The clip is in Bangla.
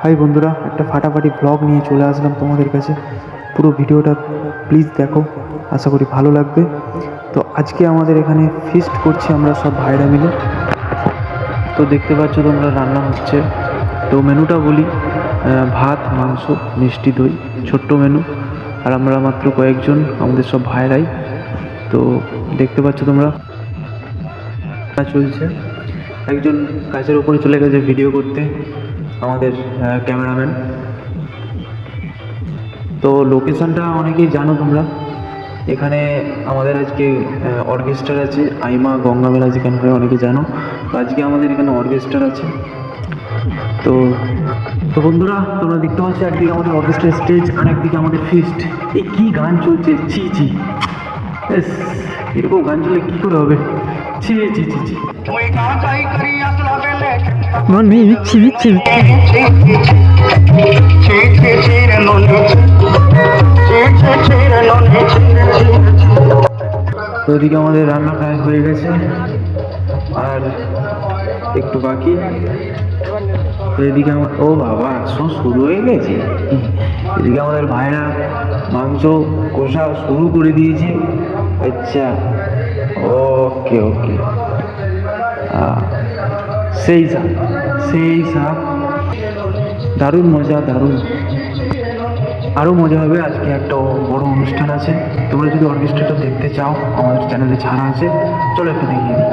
হাই বন্ধুরা, একটা ফাটাফাটি ব্লগ নিয়ে চলে আসলাম তোমাদের কাছে। পুরো ভিডিওটা প্লিজ দেখো, আশা করি ভালো লাগবে। তো আজকে আমাদের এখানে ফিস্ট করছি আমরা সব ভাইরা মিলে। তো দেখতে পাচ্ছ তোমরা রান্না হচ্ছে। তো মেনুটা বলি, ভাত, মাংস, মিষ্টি দই, ছোট্ট মেনু। আর আমরা মাত্র কয়েকজন, আমাদের সব ভাইরাই। তো দেখতে পাচ্ছ তোমরা চলছে। একজন কাজের উপরে চলে গেছে ভিডিও করতে, আমাদের ক্যামেরাম্যান। তো লোকেশনটা অনেকেই জানো তোমরা। এখানে আমাদের আজকে অর্কেস্ট্রার আছে, আইমা গঙ্গা মেলা যেখানে হয় অনেকে জানো। তো আজকে আমাদের এখানে অর্কেস্ট্রার আছে। তো তো বন্ধুরা, তোমরা দেখতে পাচ্ছ একদিকে আমাদের অর্কেস্ট্রার স্টেজ আর একদিকে আমাদের ফিস্ট। এই কী গান চলছে, ছি ছি। এরকম গান চলে কী করে হবে, ছি ছি ছি ছি। মন বিচ্ছি বিচ্ছি তো এদিকে আমাদের রান্না প্রায় হয়ে গেছে, আর একটু বাকি। তো এদিকে ও বাবা, সব শুরু হয়ে গেছে। এদিকে আমাদের ভাইরা মাংস কষা শুরু করে দিয়েছে। আচ্ছা, ওকে ওকে, সেই সাপ দারুণ মজা, দারুণ। আরও মজা হবে। আজকে একটা বড় অনুষ্ঠান আছে। তোমরা যদি অর্কেস্ট্রাটা দেখতে চাও, আমাদের চ্যানেলে ছাড়া আছে, চলো একটু দেখিয়ে দিই।